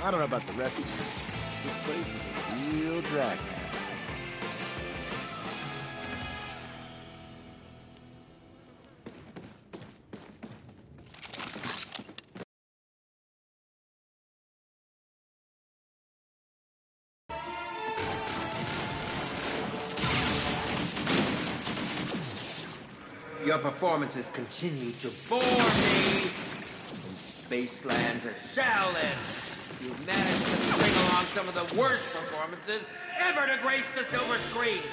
I don't know about the rest of you. This place is a real drag. Your performances continue to bore me. From Spaceland to Shaolin, you've managed to string along some of the worst performances ever to grace the silver screen.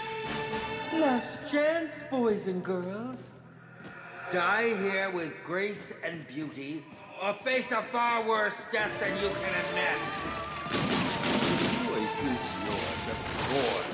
Last chance, boys and girls. Die here with grace and beauty, or face a far worse death than you can admit. The choice is yours, of course.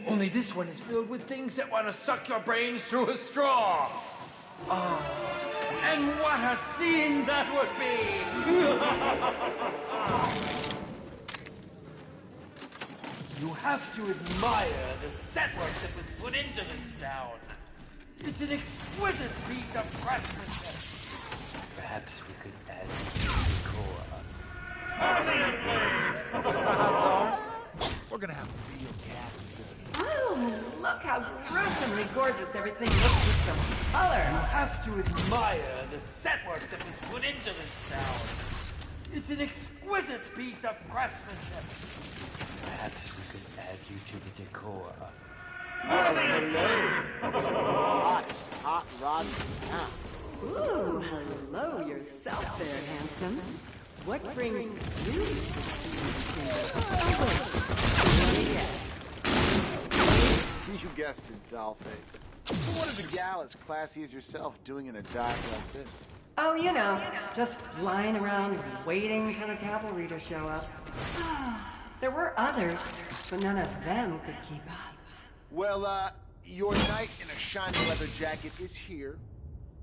Only this one is filled with things that want to suck your brains through a straw. Oh, and what a scene that would be! You have to admire the set work that was put into this town. It's an exquisite piece of craftsmanship. Perhaps we could add decor. We're gonna have a real gas with this. Oh, look how gruesomely gorgeous everything looks with some color. You have to admire the set work that was put into this town. It's an exquisite piece of craftsmanship. Perhaps we could add you to the decor. Hot rod now. Ooh, hello yourself there, handsome. What brings you to the You guessed it, Dollface. So what is a gal as classy as yourself doing in a dive like this? Oh, you know, just lying around waiting for the cavalry to show up. There were others, but none of them could keep up. Well, your knight in a shiny leather jacket is here.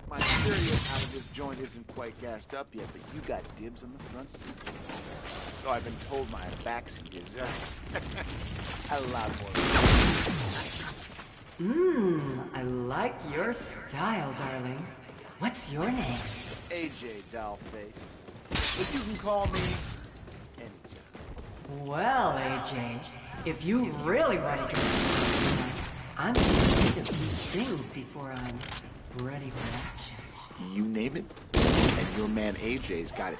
My stereo out of this joint isn't quite gassed up yet, but you got dibs on the front seat. So I've been told my backseat is a lot more. I like your style, darling. What's your name? AJ, Dollface. But you can call me anytime. Well, AJ, if you really want to get tonight, I'm going to need a few things before I'm ready for action. You name it, and your man AJ's got it.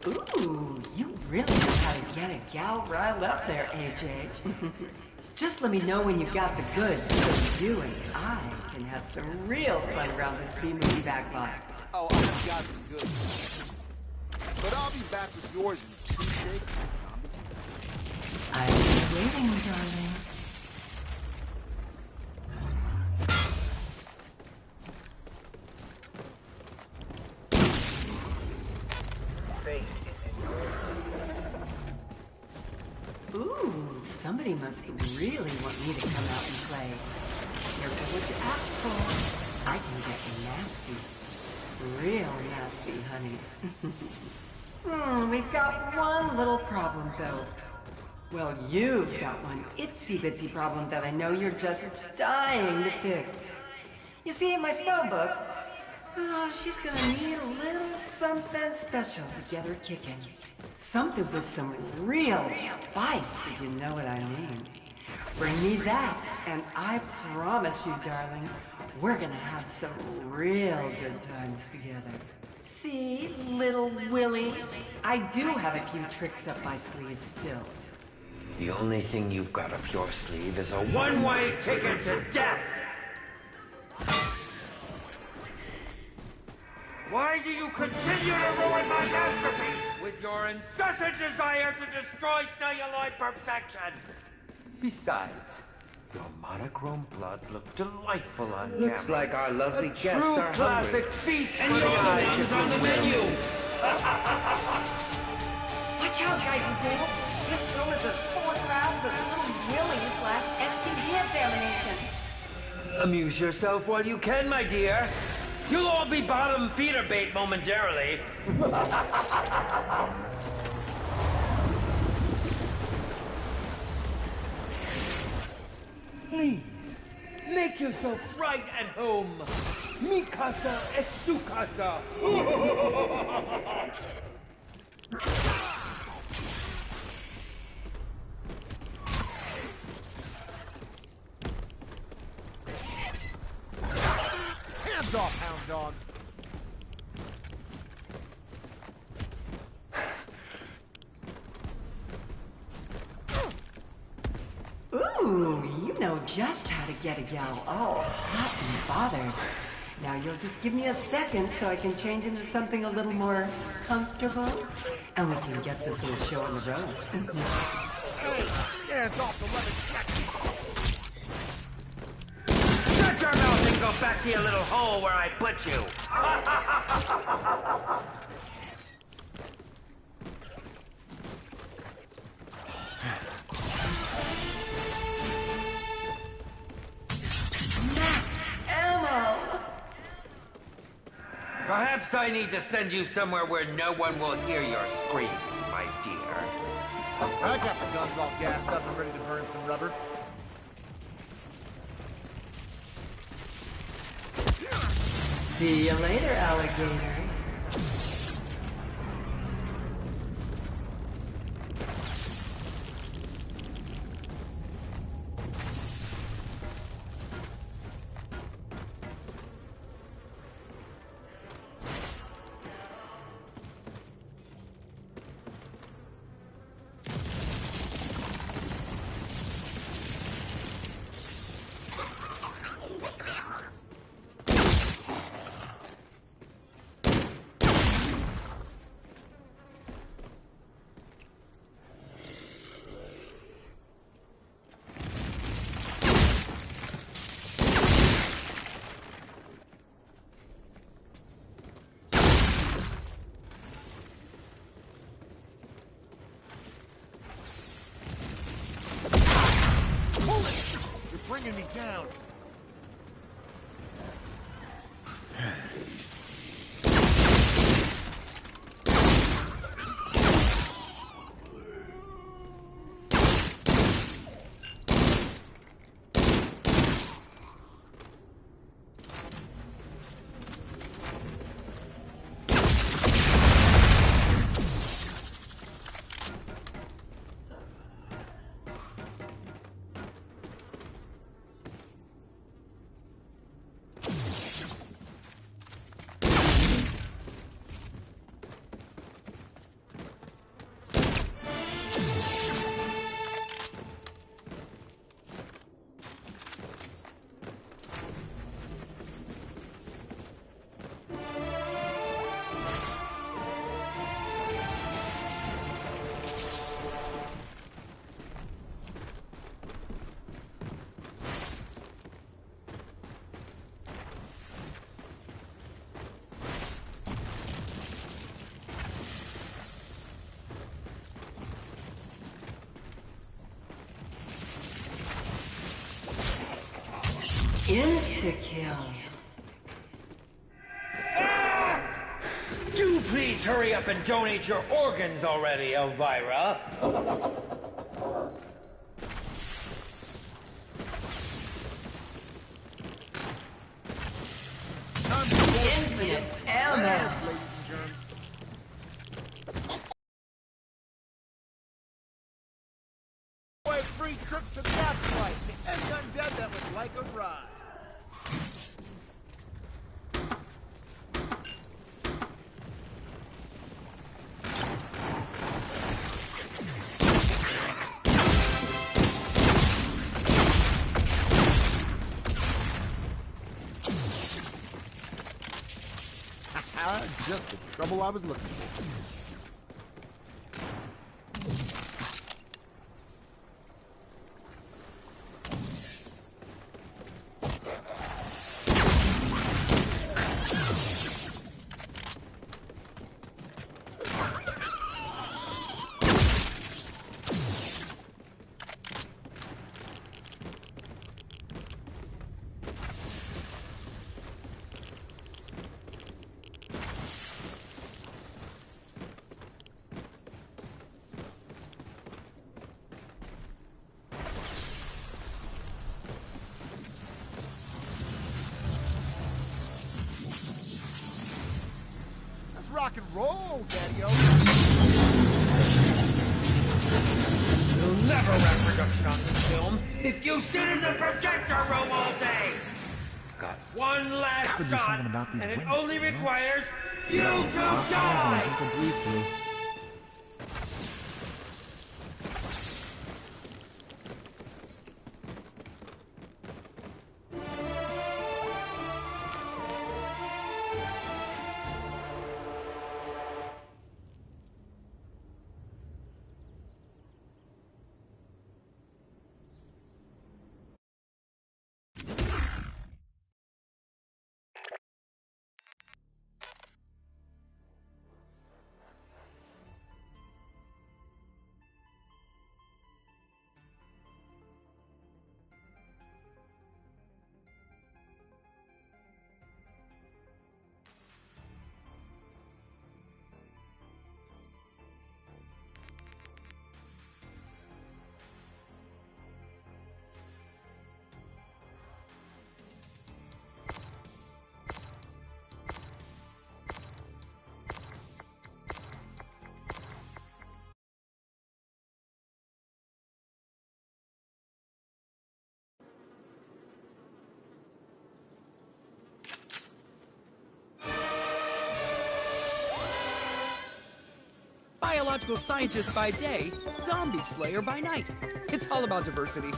Ooh, you really know how to get a gal riled up there, AJ. Just let me know when you got the goods, so you and I can have some real fun around this B-movie backlot. Oh, I've got the goods. But I'll be back with yours in 2 days. I'll be waiting, darling. Ooh, somebody must really want me to come out and play. Careful what you ask for. I can get nasty. Real nasty, honey. We've got one little problem, though. Well, you've got one itsy-bitsy problem that I know you're just dying to fix. You see, in my spell book, she's gonna need a little something special to get her kicking. Something with some real spice, if you know what I mean. Bring me that, and I promise you, darling, We're gonna have some real good times together. See, little Willie? I do have a few tricks up my sleeve still. The only thing you've got up your sleeve is a one-way ticket to death! Why do you continue to ruin my masterpiece with your incessant desire to destroy celluloid perfection? Besides, your monochrome blood looked delightful on camera. Looks like our lovely guests are hungry. Classic feast for the eyes on the menu. Watch out, guys and girls. This room is full of crowds of little Willie's last STD examination. Amuse yourself while you can, my dear. You'll all be bottom feeder bait momentarily. Please, make yourself right at home. Mi casa es su casa. Hands off, hound dog. Ooh, you know just how to get a gal all hot and bothered. Now you'll just give me a second so I can change into something a little more comfortable, and we can get this little show on the road. Hey, hands off the leather jacket. Shut your mouth and go back to your little hole where I put you. Perhaps I need to send you somewhere where no one will hear your screams, my dear. I got the guns all gassed up and ready to burn some rubber. See you later, alligators. Bringing me down. Insta-kill. Do please hurry up and donate your organs already, Elvira. Infinite ammo. Free trip to the afterlife to any undead that would like a ride. just the trouble I was looking for. Rock and roll, Daddy-O. You'll never wrap production on this film if you sit in the projector room all day. Got one last shot, and it only requires you to die. Biological scientist by day, zombie slayer by night. It's all about diversity.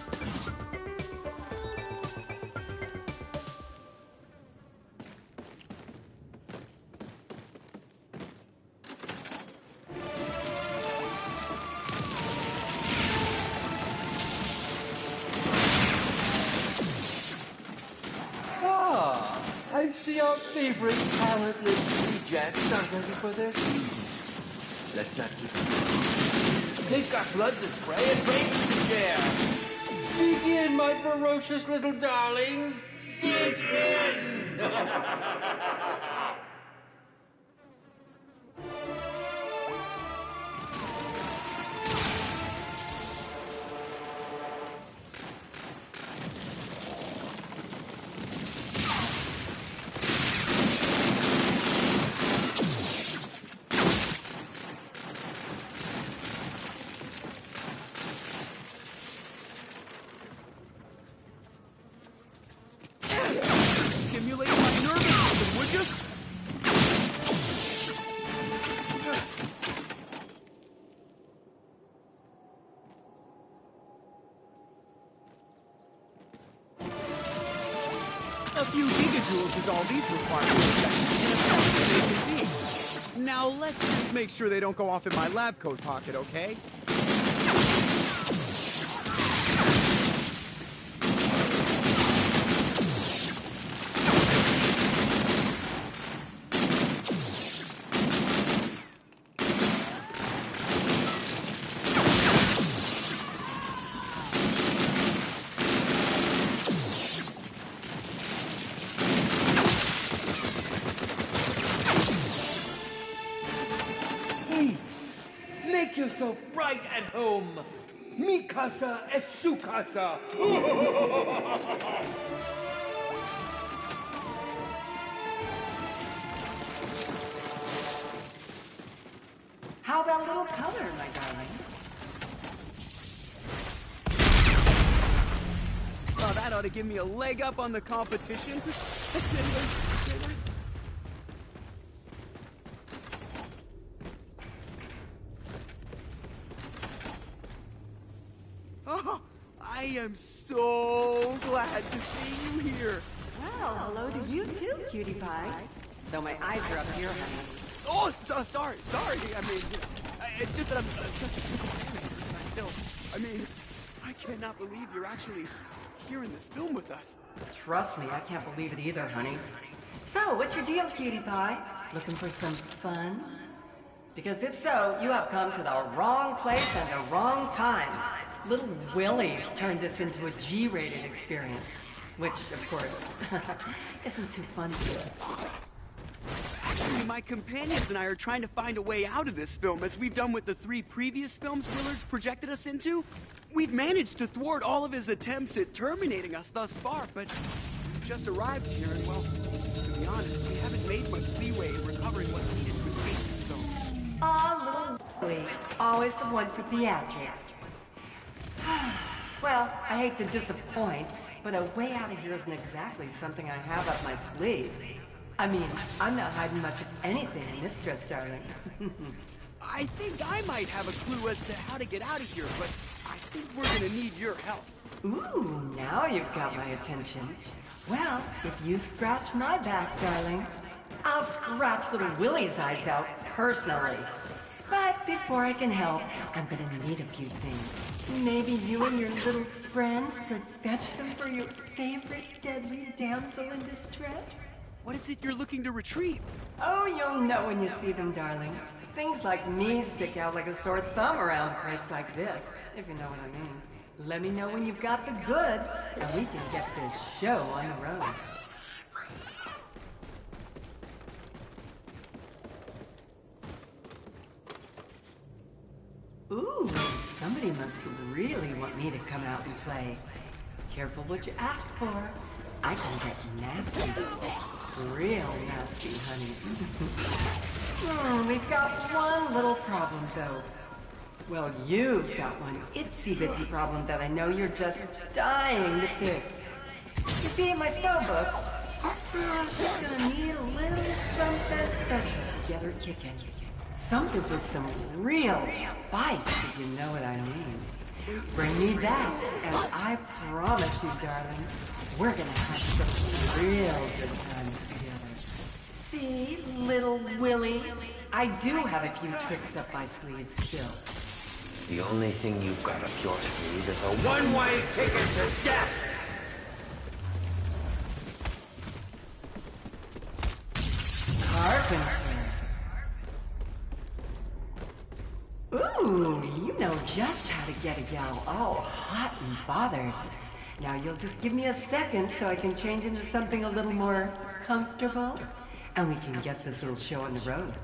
Ah, I see our favorite talentless rejects are ready for their season. Let's not keep them. They've got blood to spray and brains to share. Begin, my ferocious little darlings. Begin! Stimulate my nervous system, would you? A few gigajoules is all these require to affect an being. Now let's just make sure they don't go off in my lab coat pocket, okay? Make yourself right at home. Mi casa es su casa. How about a little color, my darling? Oh, that ought to give me a leg up on the competition. Oh, I am so glad to see you here. Well, hello to you too, cutie pie. Though my eyes are up here, honey. Oh, sorry. I mean, it's just that I'm such a fickle person, and I mean, I cannot believe you're actually here in this film with us. Trust me, I can't believe it either, honey. So, what's your deal, cutie pie? Looking for some fun? Because if so, you have come to the wrong place at the wrong time. Little Willie's turned this into a G-rated experience. Which, of course, isn't too fun for us. Actually, my companions and I are trying to find a way out of this film, as we've done with the 3 previous films Willard's projected us into. We've managed to thwart all of his attempts at terminating us thus far, but we've just arrived here, and well, to be honest, we haven't made much leeway in recovering what's needed to escape this film. Ah, little Willie. Always the one for theatrics. Well, I hate to disappoint, but a way out of here isn't exactly something I have up my sleeve. I mean, I'm not hiding much of anything in this dress, darling. I think I might have a clue as to how to get out of here, but I think we're gonna need your help. Ooh, now you've got my attention. Well, if you scratch my back, darling, I'll scratch little Willie's eyes out personally. But before I can help, I'm gonna need a few things. Maybe you and your little friends could fetch them for your favorite deadly damsel in distress? What is it you're looking to retrieve? Oh, you'll know when you see them, darling. Things like me stick out like a sore thumb around a place like this, if you know what I mean. Let me know when you've got the goods, and we can get this show on the road. Ooh, somebody must really want me to come out and play. Careful what you ask for. I can get nasty. Real nasty, honey. We've got one little problem, though. Well, you've got one itsy-bitsy problem that I know you're just dying to fix. You see, in my spell book, she's gonna need a little something special to get her kicking. Something with some real spice, if you know what I mean. Bring me that, and I promise you, darling, we're gonna have some real good times together. See, little Willie? I do have a few tricks up my sleeve still. The only thing you've got up your sleeve is a one-way ticket to death! Carpenter. Ooh, you know just how to get a gal all hot and bothered. Now you'll just give me a second so I can change into something a little more comfortable, and we can get this little show on the road.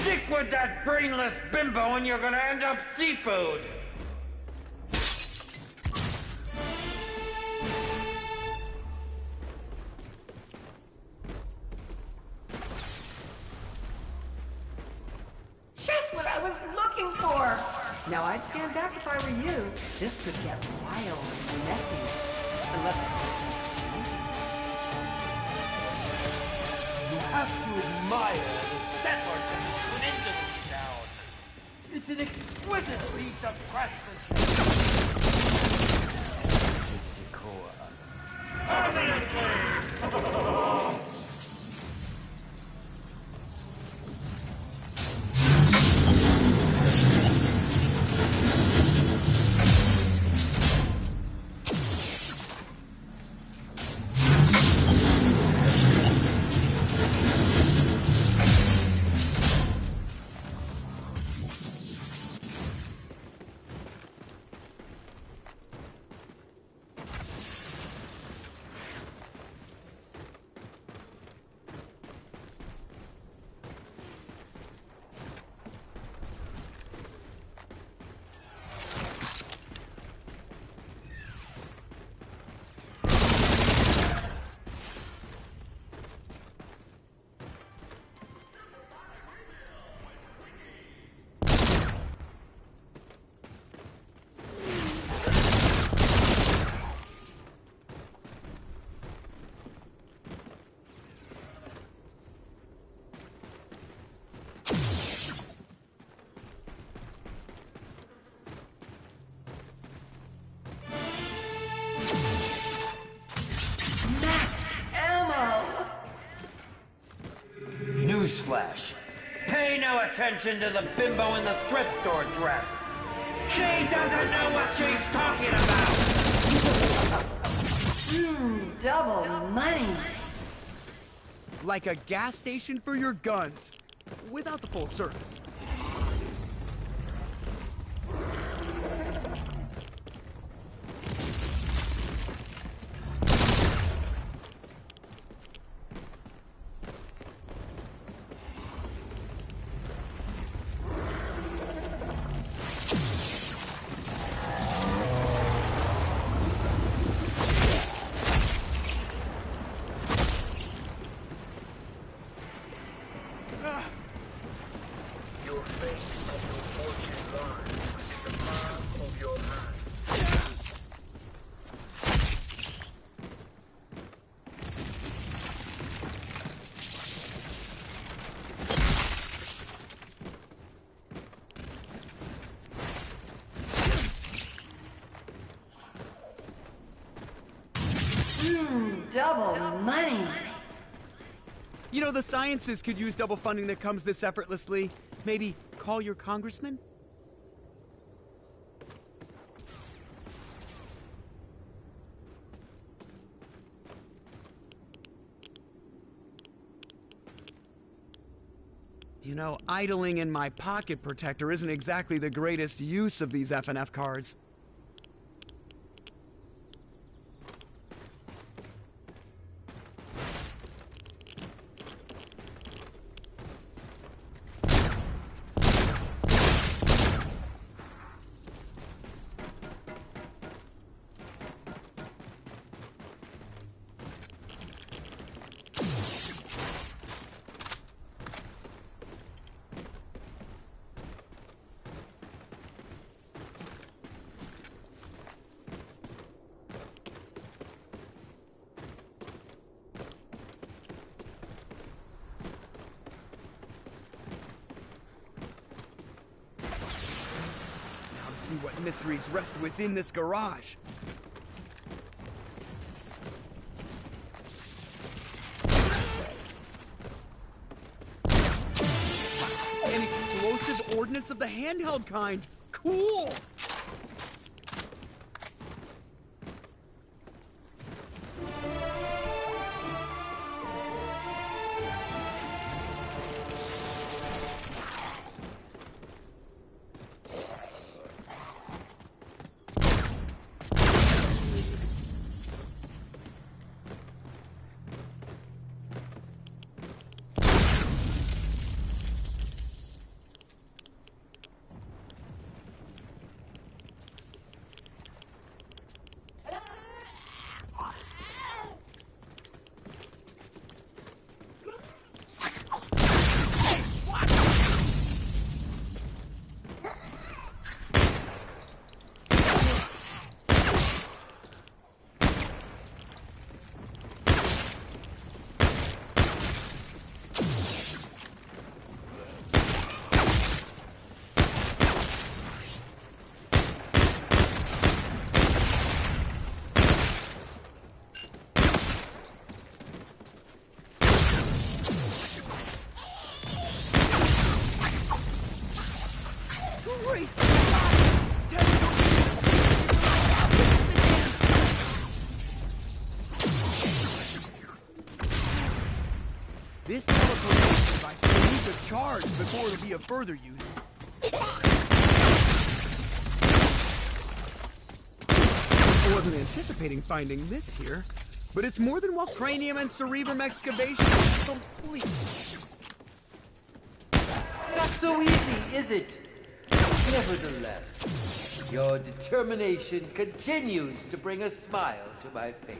Stick with that brainless bimbo and you're gonna end up seafood! Just what I was looking for! Now I'd stand back if I were you. This could get wild and messy. Unless it's You have to admire the settlers that put into this town. It's an exquisite piece of craftsmanship. Evidently! Newsflash. Pay no attention to the bimbo in the thrift store dress. She doesn't know what she's talking about! Double money. Like a gas station for your guns, without the full service. Your fate and your fortune lies within the palm of your hand. Double money. You know, the sciences could use double funding that comes this effortlessly. Maybe call your congressman? You know, idling in my pocket protector isn't exactly the greatest use of these FNF cards. See what mysteries rest within this garage. An explosive ordnance of the handheld kind. Cool! This teleportation device will need to charge before it'll be of further use. I wasn't anticipating finding this here, but it's more than what cranium and cerebrum excavation is complete. Not so easy, is it? Nevertheless, your determination continues to bring a smile to my face.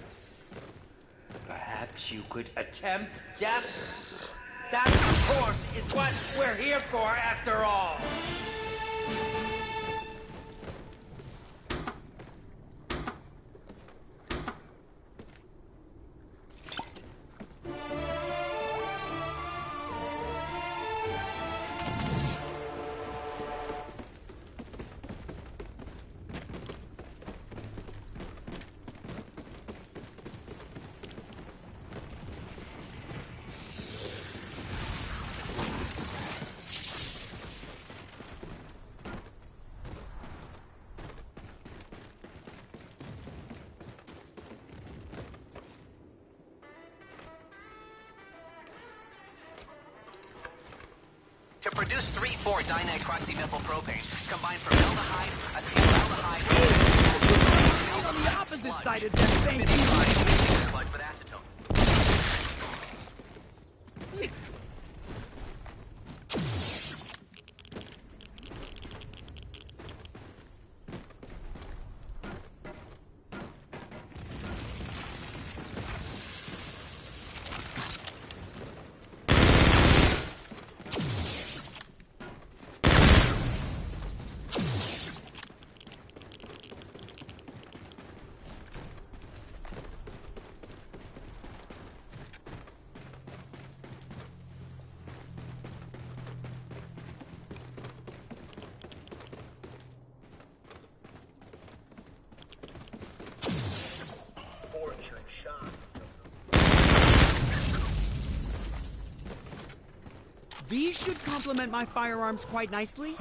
Perhaps you could attempt death? That, of course, is what we're here for, after all. Produce 3,4-dinitroxymethylpropane combined formaldehyde, acetaldehyde, On the opposite side of that thing. sludge with acetone. Fortune shine. These should complement my firearms quite nicely.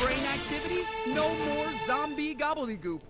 Brain activity? No more zombie gobbledygook.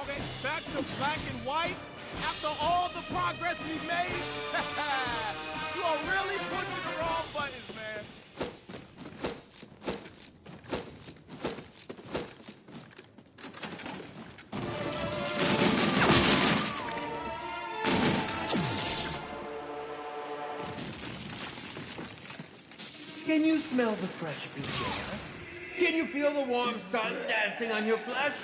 Okay, back to black and white. After all the progress we've made, you are really pushing the wrong buttons, man. Can you smell the fresh beach air? Can you feel the warm sun dancing on your flesh?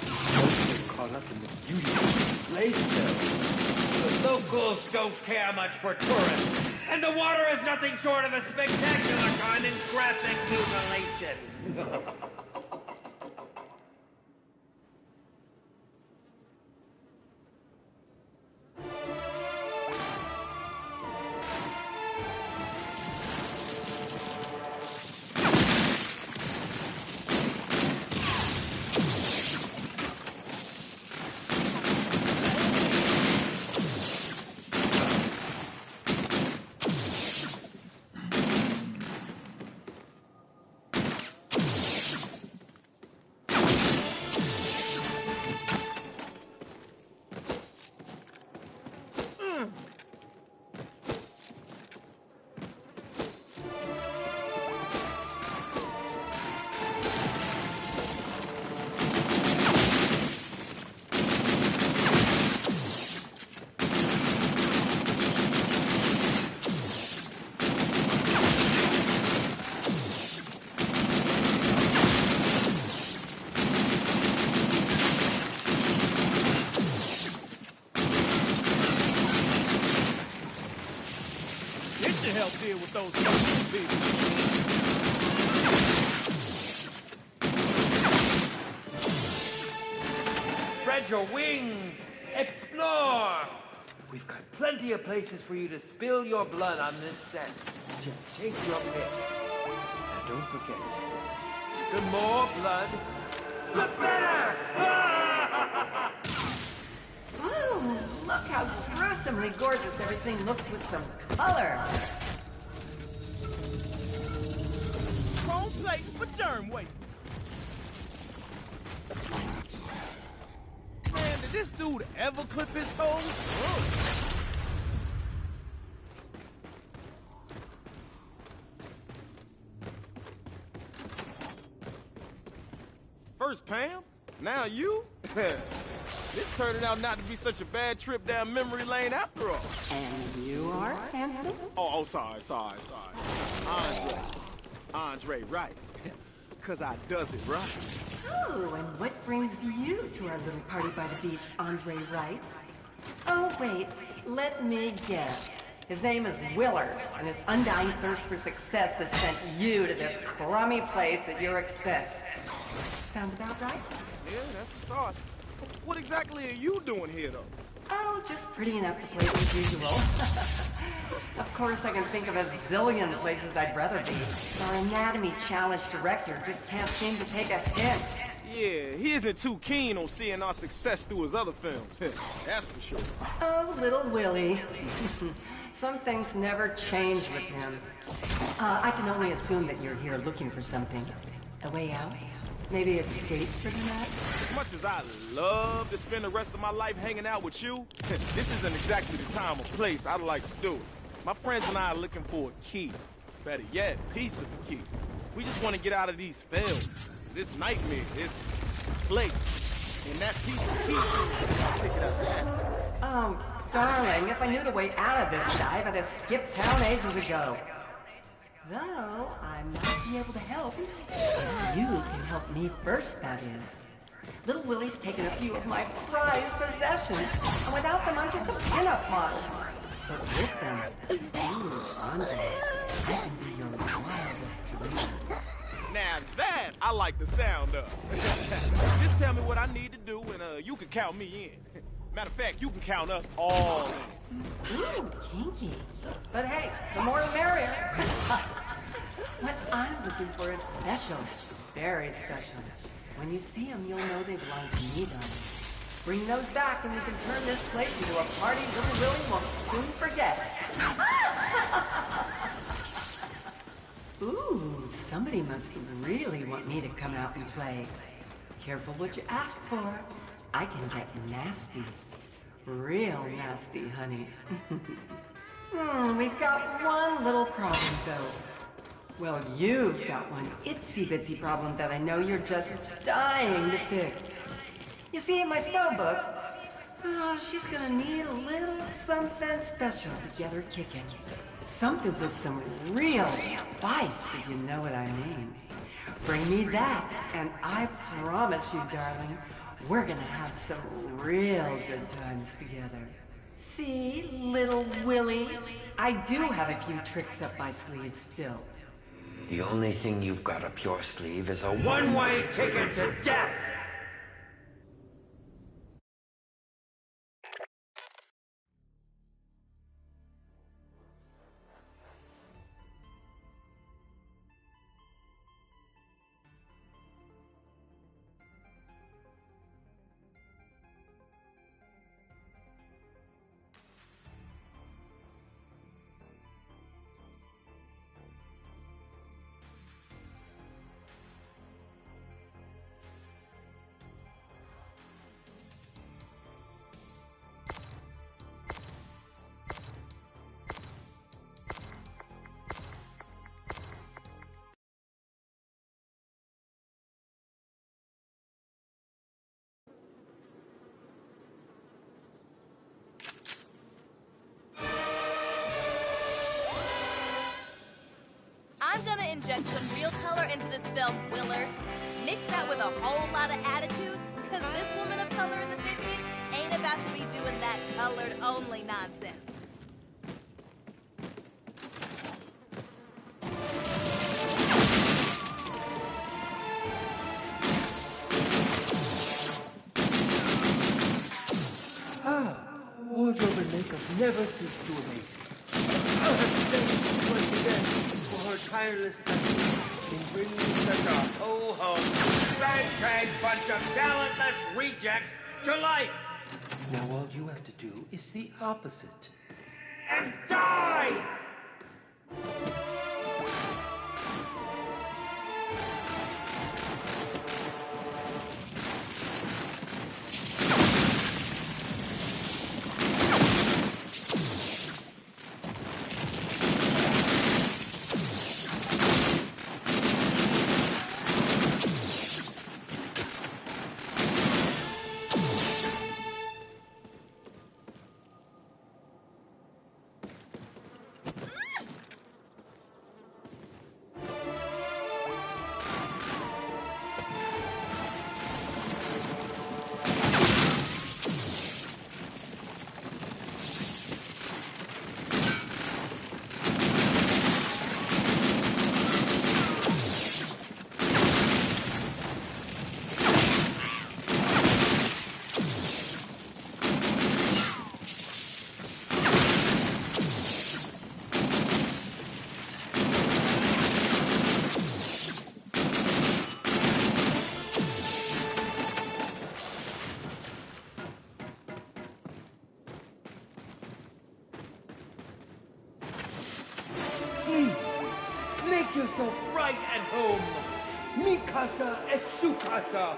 Don't get caught up in the beauty of this place, though. The locals don't care much for tourists, and the water is nothing short of a spectacular kind in graphic mutilation. to help deal with those people. Spread your wings! Explore! We've got plenty of places for you to spill your blood on this set. Just take your pick. Now don't forget, the more blood, the better! Ooh, look how gruesomely gorgeous everything looks with some color. Chrome plate for germ waste. Man, did this dude ever clip his toes? Whoa. First Pam, now you? This turning out not to be such a bad trip down memory lane after all. And you are handsome? Oh, sorry. Andre, right. Cause I does it right. Oh, and what brings you to our little party by the beach, Andre Wright? Oh, wait, let me guess. His name is Willard, and his undying thirst for success has sent you to this crummy place at your expense. Sound about right? Yeah, that's the start. What exactly are you doing here, though? Oh, just prettying up the place as usual. Of course, I can think of a zillion places I'd rather be. Our anatomy challenge director just can't seem to take a hint. Yeah, he isn't too keen on seeing our success through his other films. That's for sure. Oh, little Willie. Some things never change with him. I can only assume that you're here looking for something. A way out? Maybe a date for tonight? As much as I love to spend the rest of my life hanging out with you, this isn't exactly the time or place I'd like to do it. My friends and I are looking for a key. Better yet, piece of the key. We just want to get out of these films, this nightmare, this place. And that piece of key, I'll pick it up there. Oh, darling, if I knew the way out of this dive, I'd have skipped town ages ago. Though, I might be able to help. You can help me first, that is. Little Willie's taken a few of my prized possessions, and without them, I'm just a pinup model. But with them, you, Andre, I can be your wildest dream. Now that I like the sound of. Just tell me what I need to do, and you can count me in. Matter of fact, you can count us all in. Ooh, kinky. But hey, the more the merrier. What I'm looking for is special. Very special. When you see them, you'll know they belong to me, darling. Bring those back and we can turn this place into a party little Willie won't soon forget. Ooh, somebody must really want me to come out and play. Careful what you ask for. I can get nasty. Real nasty, honey. We've got one little problem, though. Well, you've got one itsy-bitsy problem that I know you're just dying to fix. You see, in my spell book, she's gonna need a little something special to get her kicking. Something with some real spice, if you know what I mean. Bring me that, and I promise you, darling, we're gonna have some real good times together. See, little Willie? I do have a few tricks up my sleeve still. The only thing you've got up your sleeve is a one-way ticket to death! I'm gonna inject some real color into this film, Willard. Mix that with a whole lot of attitude, cause this woman of color in the 50s ain't about to be doing that colored-only nonsense. wardrobe and makeup never cease to amaze me. Thank you once again for her tireless effort in bringing such a ho-ho, ragtag bunch of talentless rejects to life. Now all you have to do is the opposite. And die! Make yourself right at home. Mi casa es su casa.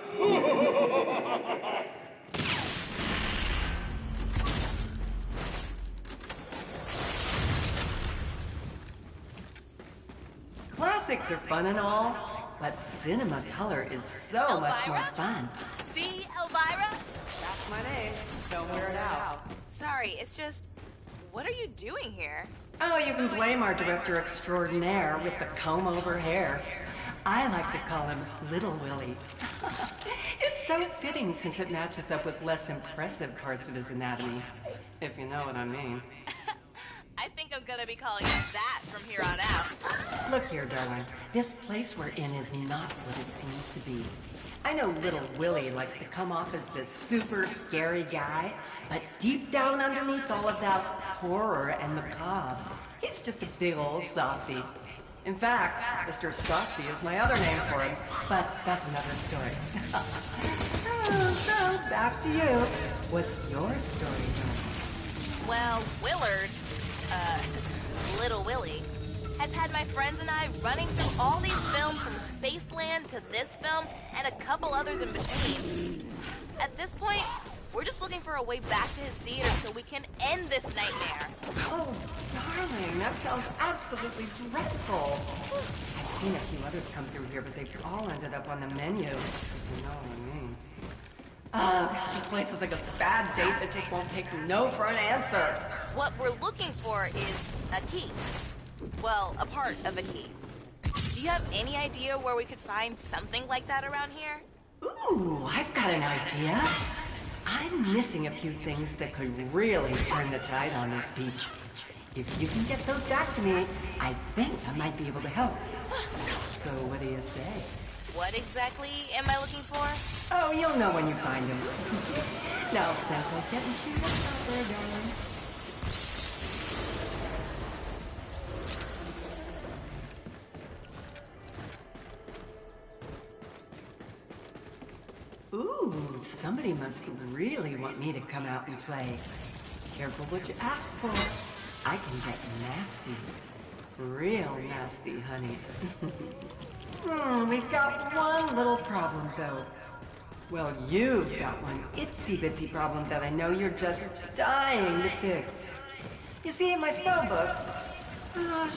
Classics are fun and all, but cinema color is so much more Elvira? fun. The Elvira? That's my name. Don't wear it out. Sorry, it's just... What are you doing here? Oh, you can blame our director extraordinaire with the comb-over hair. I like to call him Little Willie. It's so fitting since it matches up with less impressive parts of his anatomy, if you know what I mean. I think I'm gonna be calling it that from here on out. Look here, darling. This place we're in is not what it seems to be. I know Little Willie likes to come off as this super scary guy, but deep down underneath all of that horror and macabre, he's just a big old softy. In fact, Mr. Softy is my other name for him, but that's another story. So, back to you. What's your story, darling? Well, Willard, Little Willie, has had my friends and I running through all these films from Spaceland to this film and a couple others in between. At this point, we're just looking for a way back to his theater so we can end this nightmare. Oh, darling, that sounds absolutely dreadful. I've seen a few others come through here, but they've all ended up on the menu, if you know what I mean. This place is like a bad date that just won't take no for an answer. What we're looking for is a key. Well, a part of a key. Do you have any idea where we could find something like that around here? Ooh, I've got an idea. I'm missing a few things that could really turn the tide on this beach. If you can get those back to me, I think I might be able to help. So what do you say? What exactly am I looking for? Oh, you'll know when you find them. Now, Spencer, getting serious out there, darling. Ooh, somebody must really want me to come out and play. Careful what you ask for. I can get nasty. Real nasty, honey. We've got one little problem, though. Well, you've got one itsy-bitsy problem that I know you're just dying to fix. You see, in my spell book,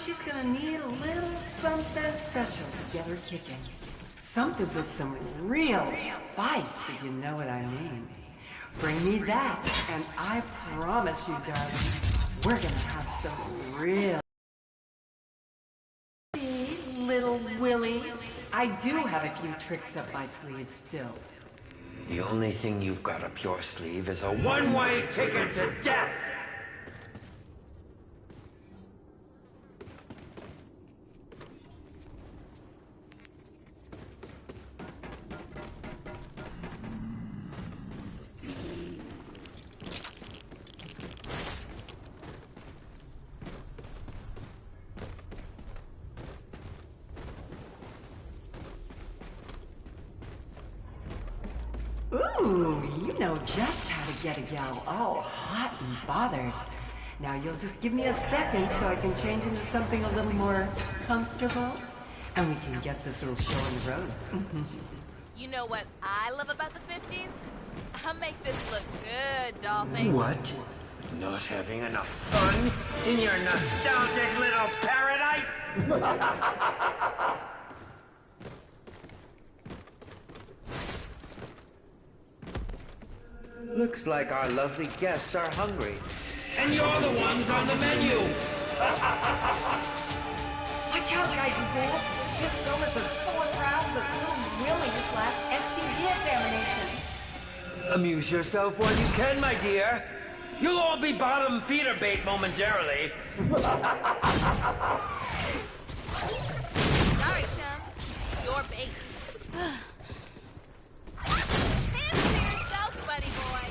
she's gonna need a little something special to get her kicking. Something with some real spice, if you know what I mean. Bring me that, and I promise you, darling, we're gonna have some real... Little Willie, I do have a few tricks up my sleeve still. The only thing you've got up your sleeve is a one-way ticket to death! Ooh, you know just how to get a gal all hot and bothered. Now you'll just give me a second so I can change into something a little more comfortable, and we can get this little show on the road. You know what I love about the 50s? I'll make this look good, Dollface. What? Not having enough fun in your nostalgic little paradise? Looks like our lovely guests are hungry. And you're the ones on the menu! Watch out, guys and girls. This film is as full of crowds as little Willie's last STD examination. Amuse yourself while you can, my dear. You'll all be bottom feeder bait momentarily. Sorry, chum. Your bait. Hands to yourself, buddy boy.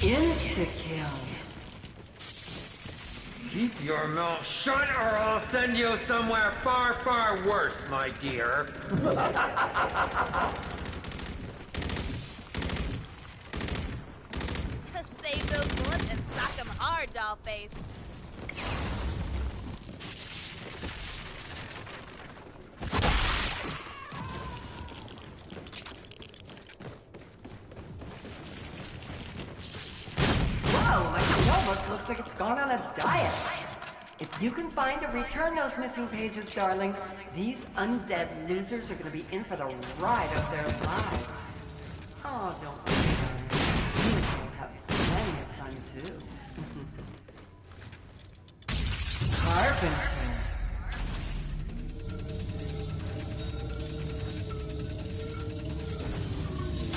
Insta-kill. Keep your mouth shut or I'll send you somewhere far, far worse, my dear. Save those bullets and sock them hard, Dollface. Whoa, my notebook looks like it's gone on a diet. If you can find or return those missing pages, darling, these undead losers are going to be in for the ride of their lives. Oh, don't worry, darling. You will have plenty of fun, too. Carpenter.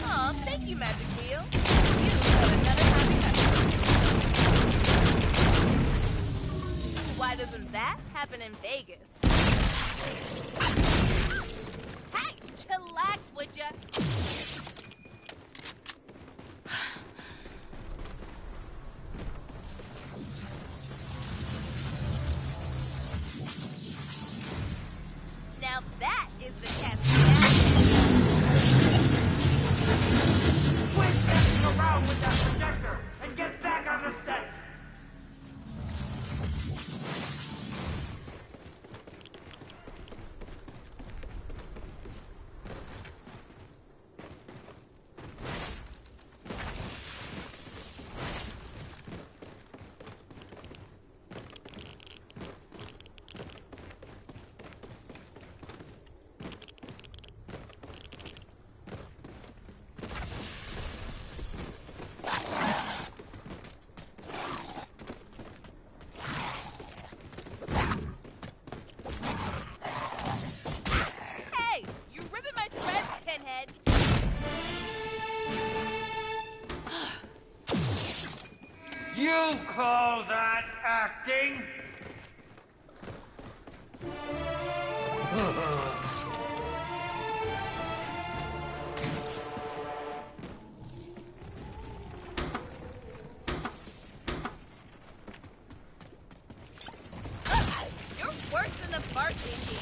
Aw, thank you, Magic Wheel. You got another happy customer. Why doesn't that happen in Vegas? Hey, chillax, would ya? Now that is the catch. Quit messing around with that projector and get back on the set! You call that acting? You're worse than the varsity team.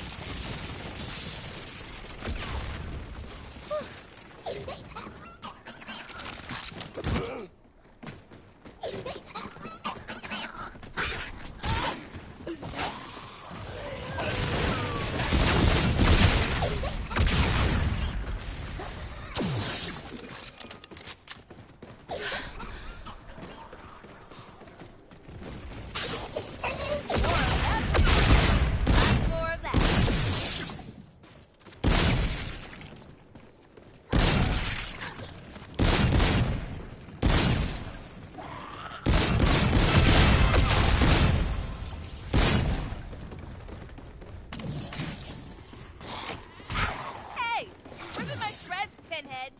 Pinhead.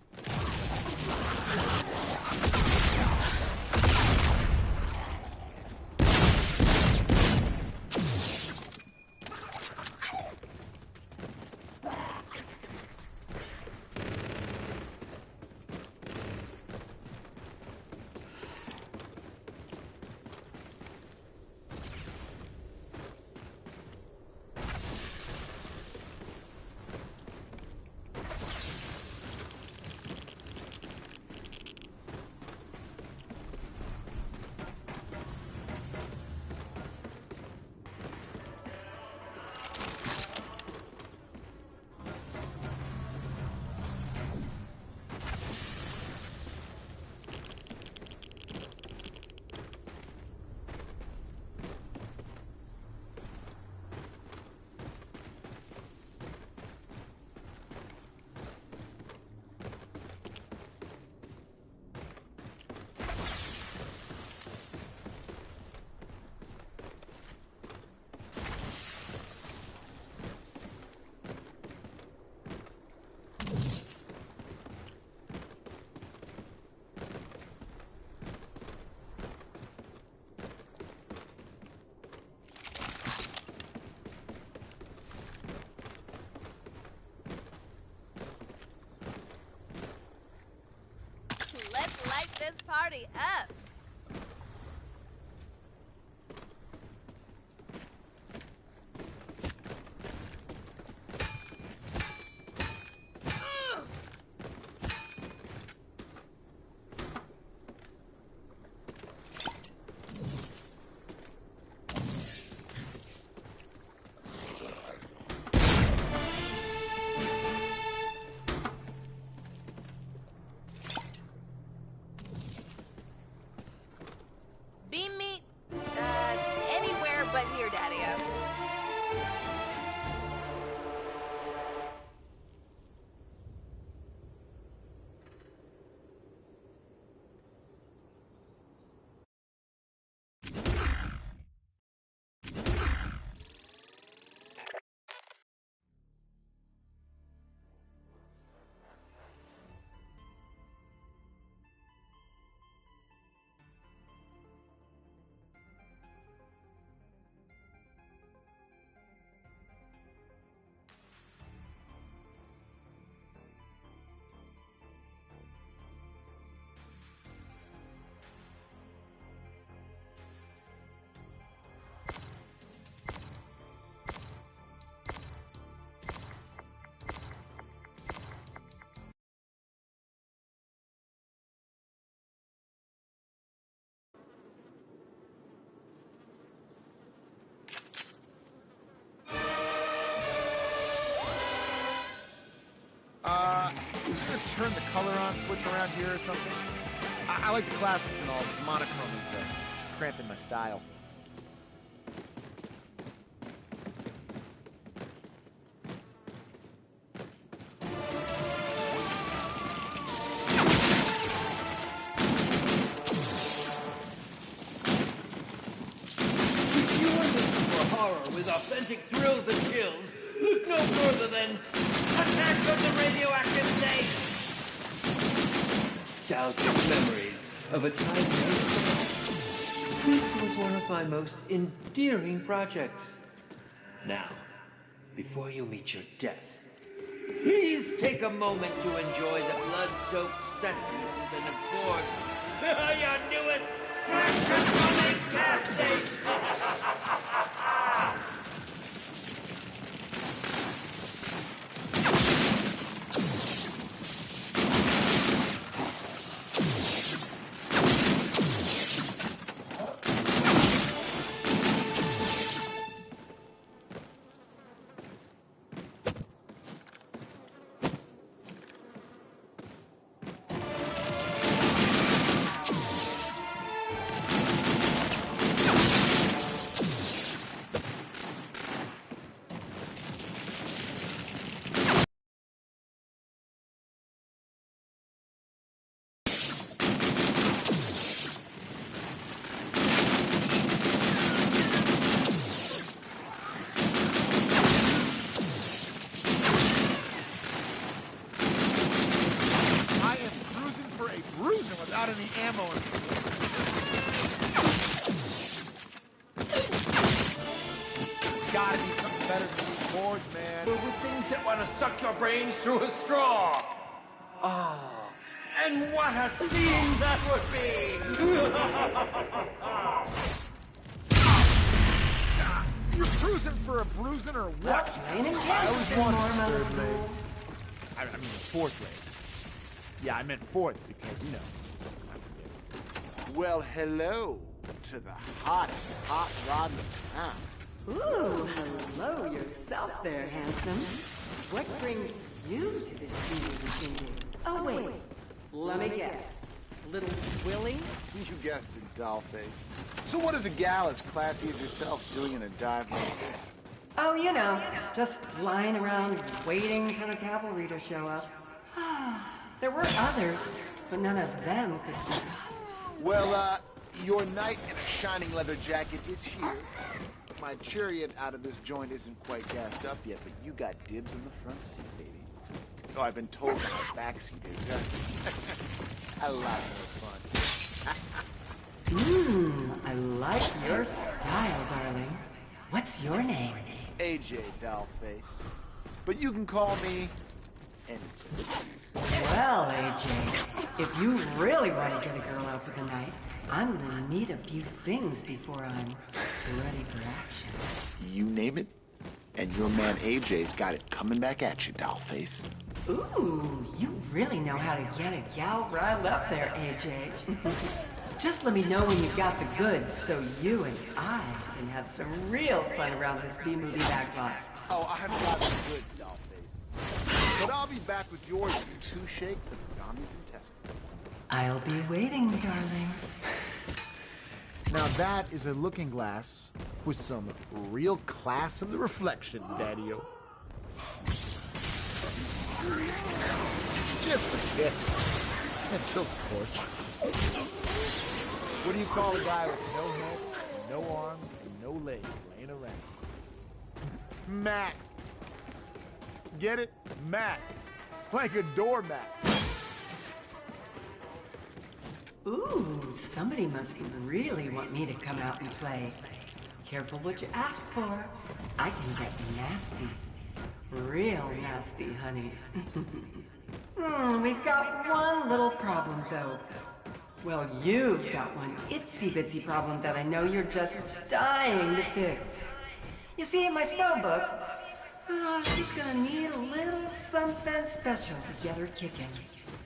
Let's light this party up. Beam me, anywhere but here, Daddy-O. Is there a turn the color on switch around here or something? I like the classics and all, but monochrome is cramping my style. If you are looking for horror with authentic thrills and chills, look no further than Attack of the Radioactive Snake! Nostalgic memories of a time never forgotten. This was one of my most endearing projects. Now, before you meet your death, please take a moment to enjoy the blood-soaked set pieces and, of course, your newest flash-controlling casting! Without any ammo in it. Gotta be something better than these boards, man. With things that want to suck your brains through a straw. Oh, and what a scene that would be! You're cruising for a bruising or what? I always wanted third leg. I mean fourth leg. Yeah, I meant fourth because, you know. Well, hello to the hottest hot rod in town. Ooh, hello yourself there, handsome. What brings you to this TV thinking? Oh, wait. Let me guess. Little Willie? You guessed it, dollface. So what is a gal as classy as yourself doing in a dive like this? Oh, you know, just lying around waiting for the cavalry to show up. There were others, but none of them could keep up. Well, your knight in a shining leather jacket is here. My chariot out of this joint isn't quite gassed up yet, but you got dibs in the front seat, baby. Oh, I've been told my backseat is a lot more fun. I like your style, darling. What's your name? AJ, dollface. But you can call me anything. Well, AJ, if you really want to get a girl out for the night, I'm gonna need a few things before I'm ready for action. You name it, and your man AJ's got it coming back at you, dollface. Ooh, you really know how to get a gal riled up there, AJ. Just let me know when you got the goods, so you and I can have some real fun around this B-movie backlot. Oh, I haven't got the goods, dollface. But I'll be back with yours in 2 shakes of the zombie's intestines. I'll be waiting, darling. Now that is a looking glass with some real class in the reflection, Daddy-o. Just a kiss. And of course. What do you call a guy with no head, no arms, and no legs laying around? Matt. Get it? Matt. Like a doormat. Ooh, somebody must really want me to come out and play. Careful what you ask for. I can get nasty. Real nasty, honey. We've got one little problem, though. Well, you've got one itsy-bitsy problem that I know you're just dying to fix. You see, in my spell book, she's gonna need a little something special to get her kicking.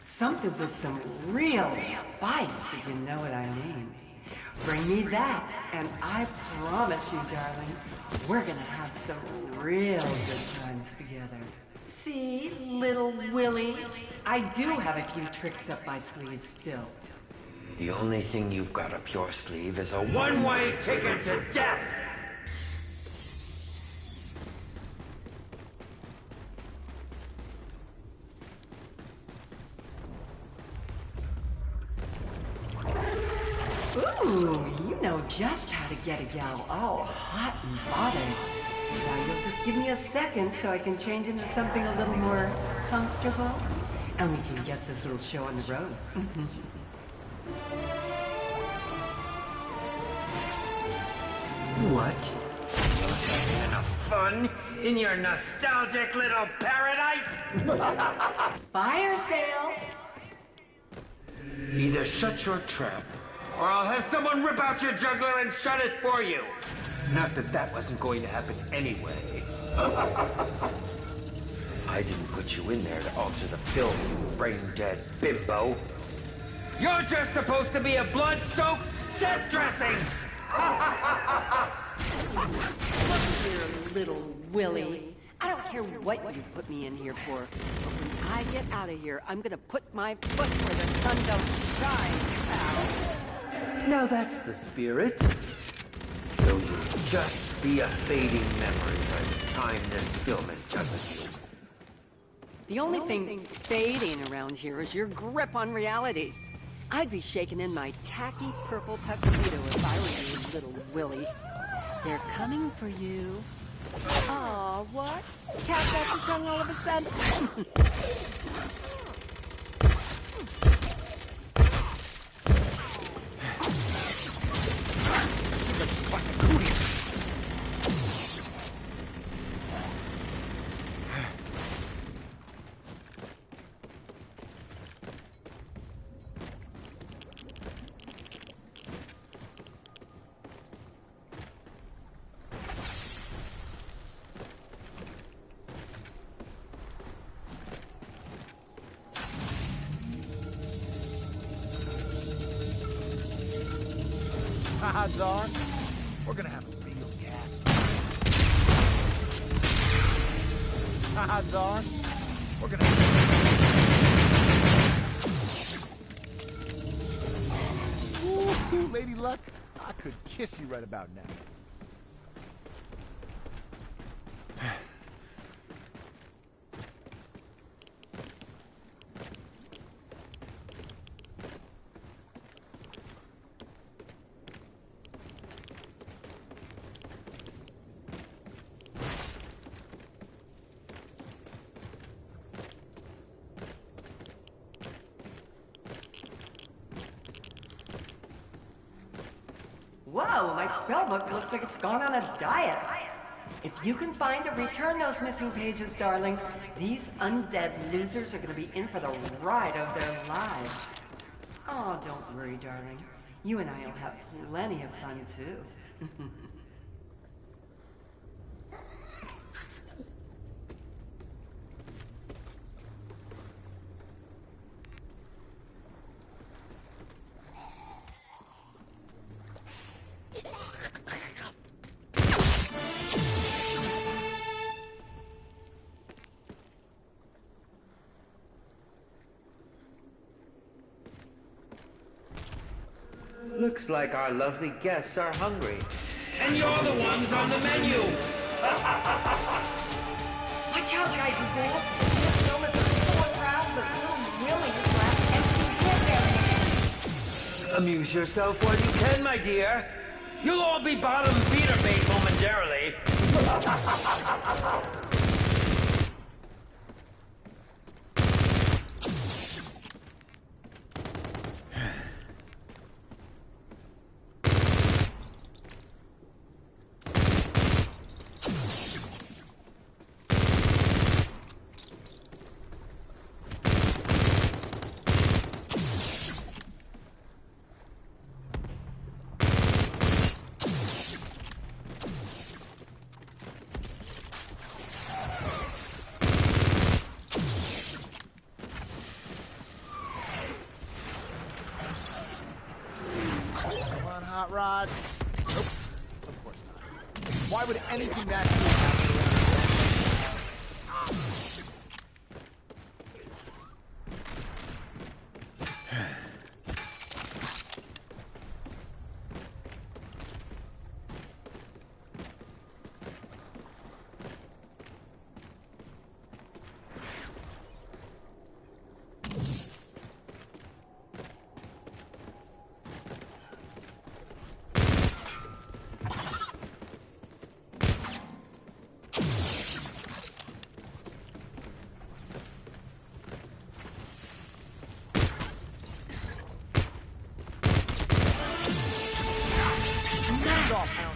Something with some real spice, if you know what I mean. Bring me that, and I promise you, darling, we're gonna have some real good times together. See, little Willie, I do have a few tricks up my sleeve still. The only thing you've got up your sleeve is a one-way ticket to death! Ooh, you know just how to get a gal all hot and bothered. Now you'll just give me a second so I can change into something a little more comfortable, and we can get this little show on the road. What? You're having enough fun in your nostalgic little paradise? Fire sale! Either shut your trap, or I'll have someone rip out your juggler and shut it for you. Not that that wasn't going to happen anyway. I didn't put you in there to alter the film, you brain-dead bimbo. You're just supposed to be a blood-soaked set dressing! Look here, little Willie. I don't care what you put me in here for, but when I get out of here, I'm gonna put my foot where the sun don't shine, pal. Now that's the spirit. Though you'll just be a fading memory by the time this film is done with you. The only thing fading around here is your grip on reality. I'd be shaking in my tacky purple tuxedo if I were you, little Willie. They're coming for you. Aw, what? Catch out your tongue all of a sudden? Odds are, we're gonna have a real gas. Odds are, we're gonna have Ooh, Lady Luck, I could kiss you right about now. Whoa, my spellbook looks like it's gone on a diet. If you can find or return those missing pages, darling, these undead losers are gonna be in for the ride of their lives. Oh, don't worry, darling. You and I will have plenty of fun, too. Looks like our lovely guests are hungry. And you're the ones on the menu! Watch out, guys and girls. This film is full of crowds as little Willie is last empty. Amuse yourself while you can, my dear. You'll all be bottom feeder bait momentarily. Hot Rod? Nope. Of course not. Why would anything that cool happen?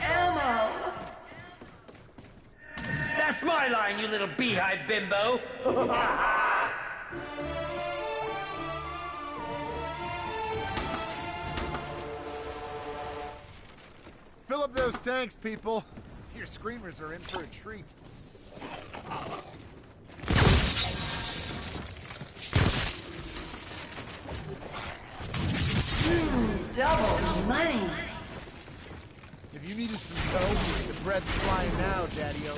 Ammo! That's my line, you little beehive bimbo! Fill up those tanks, people. Your screamers are in for a treat. Double money! If you needed some dough, the bread's flying now, Daddy-O.